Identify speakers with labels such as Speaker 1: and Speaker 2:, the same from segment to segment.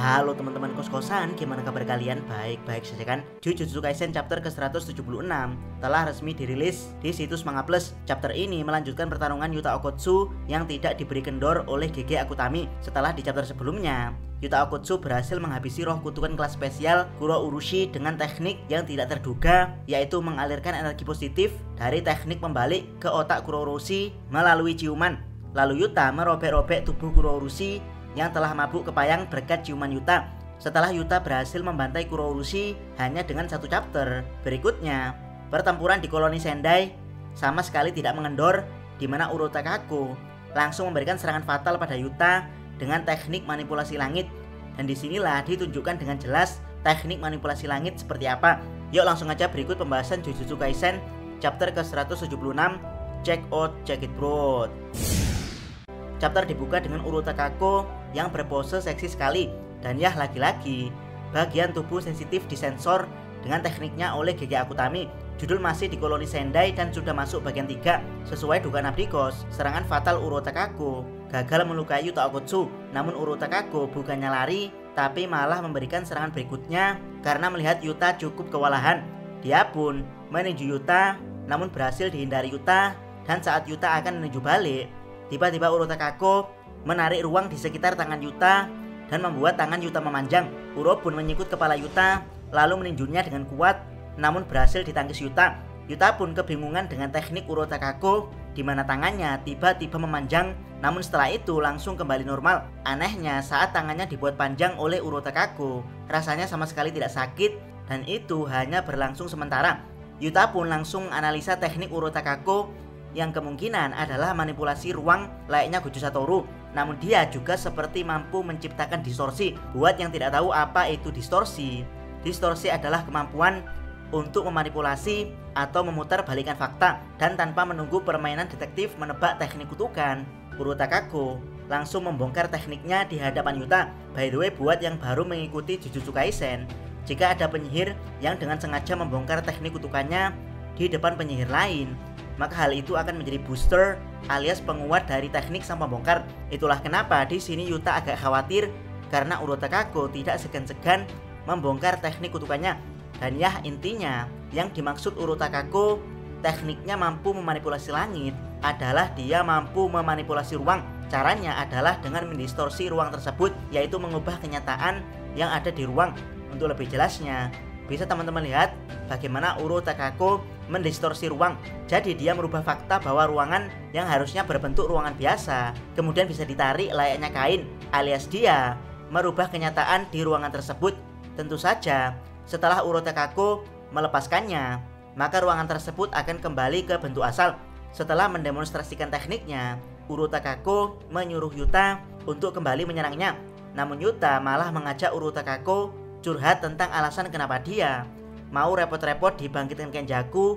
Speaker 1: Halo teman-teman kos-kosan, gimana kabar kalian? Baik-baik saja kan? Jujutsu Kaisen chapter ke-176 telah resmi dirilis di situs Manga Plus. Chapter ini melanjutkan pertarungan Yuta Okkotsu yang tidak diberi kendor oleh GG Akutami. Setelah di chapter sebelumnya, Yuta Okkotsu berhasil menghabisi roh kutukan kelas spesial Kuro Urushi dengan teknik yang tidak terduga, yaitu mengalirkan energi positif dari teknik membalik ke otak Kuro Urushi melalui ciuman. Lalu Yuta merobek-robek tubuh Kuro Urushi yang telah mabuk kepayang berkat ciuman Yuta. Setelah Yuta berhasil membantai Kuro Urushi hanya dengan satu chapter. Berikutnya, pertempuran di koloni Sendai sama sekali tidak mengendor, di mana Urotakako langsung memberikan serangan fatal pada Yuta dengan teknik manipulasi langit. Dan disinilah ditunjukkan dengan jelas teknik manipulasi langit seperti apa. Yuk langsung aja berikut pembahasan Jujutsu Kaisen chapter ke-176. Check it bro. Chapter dibuka dengan Urotakako yang berpose seksi sekali, dan ya lagi-lagi bagian tubuh sensitif disensor dengan tekniknya oleh GG Akutami. Judul masih di koloni Sendai dan sudah masuk bagian 3. Sesuai dugaan Abdikos, serangan fatal Urotakako gagal melukai Yuta Okkotsu. Namun Urotakako bukannya lari, tapi malah memberikan serangan berikutnya karena melihat Yuta cukup kewalahan. Dia pun meninju Yuta, namun berhasil dihindari Yuta. Dan saat Yuta akan menuju balik, tiba-tiba Urotakako menarik ruang di sekitar tangan Yuta dan membuat tangan Yuta memanjang. Uro pun menyikut kepala Yuta lalu meninjunya dengan kuat, namun berhasil ditangkis Yuta. Yuta pun kebingungan dengan teknik Urotakako di mana tangannya tiba-tiba memanjang, namun setelah itu langsung kembali normal. Anehnya saat tangannya dibuat panjang oleh Urotakako, rasanya sama sekali tidak sakit dan itu hanya berlangsung sementara. Yuta pun langsung analisa teknik Urotakako yang kemungkinan adalah manipulasi ruang layaknya Gojo Satoru. Namun dia juga seperti mampu menciptakan distorsi. Buat yang tidak tahu apa itu distorsi, distorsi adalah kemampuan untuk memanipulasi atau memutar balikan fakta. Dan tanpa menunggu permainan detektif menebak teknik kutukan, Urotakako langsung membongkar tekniknya di hadapan Yuta. By the way, buat yang baru mengikuti Jujutsu Kaisen, jika ada penyihir yang dengan sengaja membongkar teknik kutukannya di depan penyihir lain, maka hal itu akan menjadi booster alias penguat dari teknik sang pembongkar. Itulah kenapa di sini Yuta agak khawatir karena Urotakako tidak segan-segan membongkar teknik kutukannya. Dan ya intinya yang dimaksud Urotakako tekniknya mampu memanipulasi langit adalah dia mampu memanipulasi ruang. Caranya adalah dengan mendistorsi ruang tersebut, yaitu mengubah kenyataan yang ada di ruang. Untuk lebih jelasnya, bisa teman-teman lihat bagaimana Urotakako mendistorsi ruang. Jadi dia merubah fakta bahwa ruangan yang harusnya berbentuk ruangan biasa kemudian bisa ditarik layaknya kain, alias dia merubah kenyataan di ruangan tersebut. Tentu saja setelah Urotakako melepaskannya, maka ruangan tersebut akan kembali ke bentuk asal. Setelah mendemonstrasikan tekniknya, Urotakako menyuruh Yuta untuk kembali menyerangnya. Namun Yuta malah mengajak Urotakako curhat tentang alasan kenapa dia mau repot-repot dibangkitkan Kenjaku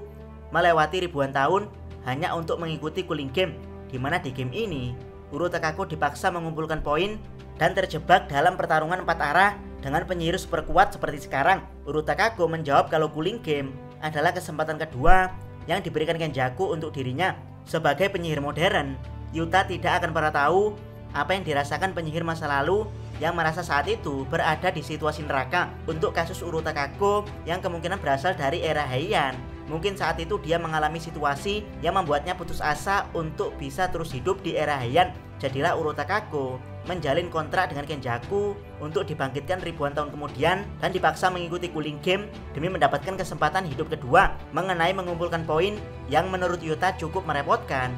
Speaker 1: melewati ribuan tahun hanya untuk mengikuti cooling game, dimana di game ini Urotakako dipaksa mengumpulkan poin dan terjebak dalam pertarungan 4 arah dengan penyihir super kuat seperti sekarang. Urotakako menjawab kalau cooling game adalah kesempatan kedua yang diberikan Kenjaku untuk dirinya. Sebagai penyihir modern, Yuta tidak akan pernah tahu apa yang dirasakan penyihir masa lalu yang merasa saat itu berada di situasi neraka. Untuk kasus Urotakako yang kemungkinan berasal dari era Heian, mungkin saat itu dia mengalami situasi yang membuatnya putus asa untuk bisa terus hidup di era Heian. Jadilah Urotakako menjalin kontrak dengan Kenjaku untuk dibangkitkan ribuan tahun kemudian dan dipaksa mengikuti cooling game demi mendapatkan kesempatan hidup kedua. Mengenai mengumpulkan poin yang menurut Yuta cukup merepotkan,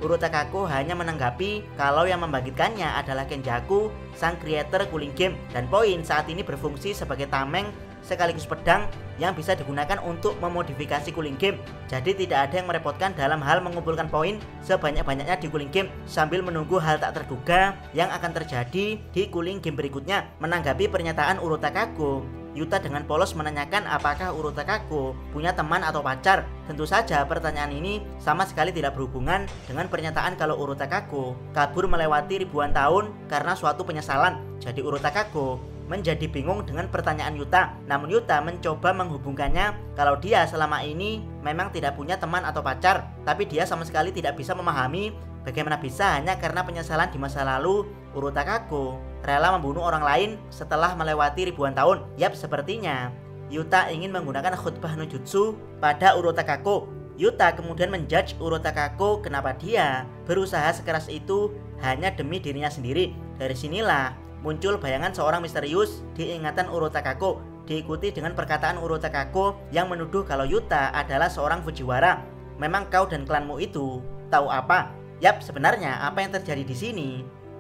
Speaker 1: Urotakako hanya menanggapi kalau yang membangkitkannya adalah Kenjaku, sang creator cooling game, dan poin saat ini berfungsi sebagai tameng sekaligus pedang yang bisa digunakan untuk memodifikasi cooling game. Jadi tidak ada yang merepotkan dalam hal mengumpulkan poin sebanyak-banyaknya di cooling game sambil menunggu hal tak terduga yang akan terjadi di cooling game berikutnya. Menanggapi pernyataan Urotakako, Yuta dengan polos menanyakan apakah Urotakako punya teman atau pacar. Tentu saja pertanyaan ini sama sekali tidak berhubungan dengan pernyataan kalau Urotakako kabur melewati ribuan tahun karena suatu penyesalan. Jadi Urotakako menjadi bingung dengan pertanyaan Yuta. Namun Yuta mencoba menghubungkannya kalau dia selama ini memang tidak punya teman atau pacar, tapi dia sama sekali tidak bisa memahami bagaimana bisa hanya karena penyesalan di masa lalu Urotakako rela membunuh orang lain setelah melewati ribuan tahun. Yap, sepertinya Yuta ingin menggunakan khutbah no jutsu pada Urotakako. Yuta kemudian menjudge Urotakako kenapa dia berusaha sekeras itu hanya demi dirinya sendiri. Dari sinilah muncul bayangan seorang misterius di ingatan Urotakako, diikuti dengan perkataan Urotakako yang menuduh kalau Yuta adalah seorang Fujiwara. Memang kau dan klanmu itu tahu apa? Yap, sebenarnya apa yang terjadi di sini?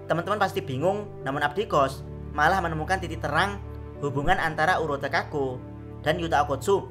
Speaker 1: Teman-teman pasti bingung, namun Abdikos malah menemukan titik terang hubungan antara Urotakako dan Yuta Okkotsu.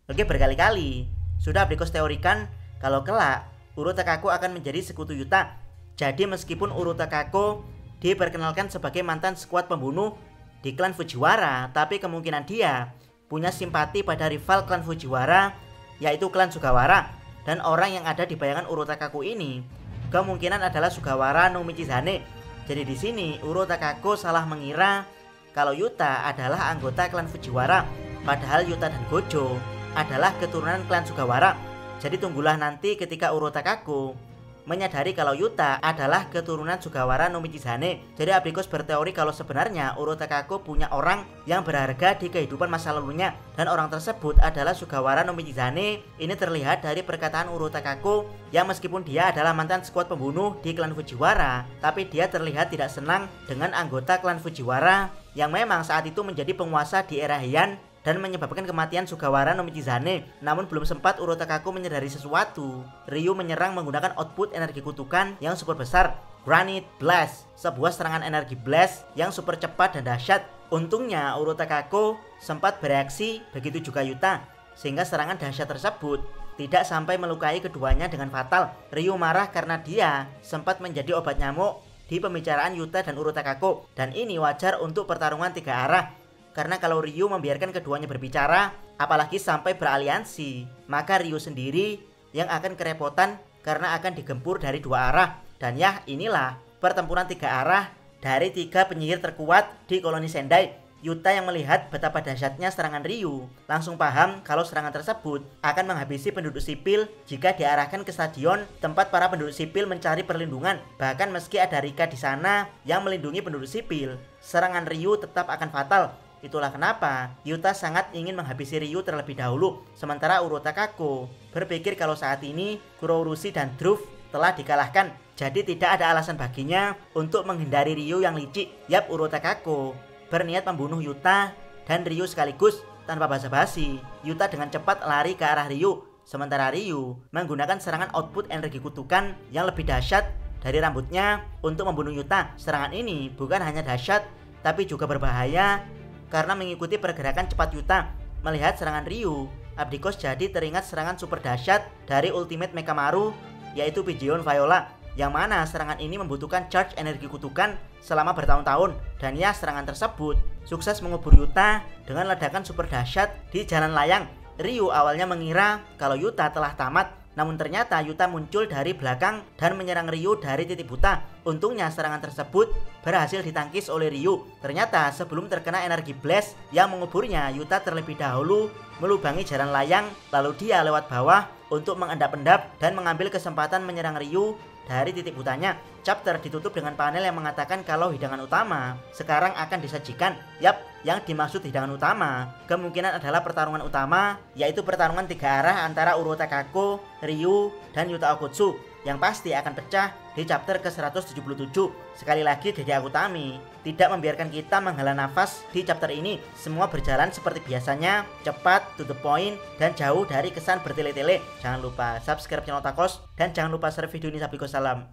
Speaker 1: Oke, berkali-kali sudah Abdikos teorikan kalau kelak Urotakako akan menjadi sekutu Yuta. Jadi meskipun Urotakako diperkenalkan sebagai mantan skuad pembunuh di klan Fujiwara, tapi kemungkinan dia punya simpati pada rival klan Fujiwara, yaitu klan Sugawara. Dan orang yang ada di bayangan Urotakako ini kemungkinan adalah Sugawara no Michizane. Jadi di sini Urotakako salah mengira kalau Yuta adalah anggota klan Fujiwara, padahal Yuta dan Gojo adalah keturunan klan Sugawara. Jadi tunggulah nanti ketika Urotakako menyadari kalau Yuta adalah keturunan Sugawara no Michizane. Jadi Abdikos berteori kalau sebenarnya Urotakako punya orang yang berharga di kehidupan masa lalunya, dan orang tersebut adalah Sugawara no Michizane. Ini terlihat dari perkataan Urotakako yang meskipun dia adalah mantan skuad pembunuh di klan Fujiwara, tapi dia terlihat tidak senang dengan anggota klan Fujiwara yang memang saat itu menjadi penguasa di era Heian dan menyebabkan kematian Sugawara no Michizane. Namun belum sempat Urotakako menyadari sesuatu, Ryu menyerang menggunakan output energi kutukan yang super besar, Granite Blast, sebuah serangan energi blast yang super cepat dan dahsyat. Untungnya Urotakako sempat bereaksi, begitu juga Yuta, sehingga serangan dahsyat tersebut tidak sampai melukai keduanya dengan fatal. Ryu marah karena dia sempat menjadi obat nyamuk di pembicaraan Yuta dan Urotakako, dan ini wajar untuk pertarungan 3 arah. Karena kalau Ryu membiarkan keduanya berbicara, apalagi sampai beraliansi, maka Ryu sendiri yang akan kerepotan karena akan digempur dari 2 arah. Dan ya, inilah pertempuran 3 arah dari 3 penyihir terkuat di koloni Sendai. Yuta yang melihat betapa dahsyatnya serangan Ryu langsung paham kalau serangan tersebut akan menghabisi penduduk sipil jika diarahkan ke stadion tempat para penduduk sipil mencari perlindungan. Bahkan meski ada Rika di sana yang melindungi penduduk sipil, serangan Ryu tetap akan fatal. Itulah kenapa Yuta sangat ingin menghabisi Ryu terlebih dahulu, sementara Urotakako berpikir kalau saat ini Kurourushi dan Druf telah dikalahkan, jadi tidak ada alasan baginya untuk menghindari Ryu yang licik. Yap, Urotakako berniat membunuh Yuta dan Ryu sekaligus. Tanpa basa-basi, Yuta dengan cepat lari ke arah Ryu, sementara Ryu menggunakan serangan output energi kutukan yang lebih dahsyat dari rambutnya untuk membunuh Yuta. Serangan ini bukan hanya dahsyat, tapi juga berbahaya karena mengikuti pergerakan cepat Yuta. Melihat serangan Ryu, Abdikos jadi teringat serangan super dahsyat dari Ultimate Mekamaru, yaitu Pigeon Viola, yang mana serangan ini membutuhkan charge energi kutukan selama bertahun-tahun. Dan ya, serangan tersebut sukses mengubur Yuta dengan ledakan super dahsyat di jalan layang. Ryu awalnya mengira kalau Yuta telah tamat, namun ternyata Yuta muncul dari belakang dan menyerang Ryu dari titik buta. Untungnya serangan tersebut berhasil ditangkis oleh Ryu. Ternyata sebelum terkena energi blast yang menguburnya, Yuta terlebih dahulu melubangi jalan layang, lalu dia lewat bawah untuk mengendap-endap dan mengambil kesempatan menyerang Ryu dari titik butanya. Chapter ditutup dengan panel yang mengatakan kalau hidangan utama sekarang akan disajikan. Yap, yang dimaksud hidangan utama kemungkinan adalah pertarungan utama, yaitu pertarungan 3 arah antara Urotakako, Ryu, dan Yuta Okkotsu yang pasti akan pecah di chapter ke-177. Sekali lagi, Dede Akutami tidak membiarkan kita menghela nafas di chapter ini. Semua berjalan seperti biasanya, cepat, to the point, dan jauh dari kesan bertele-tele. Jangan lupa subscribe channel Otakos dan jangan lupa share video ini. Salam.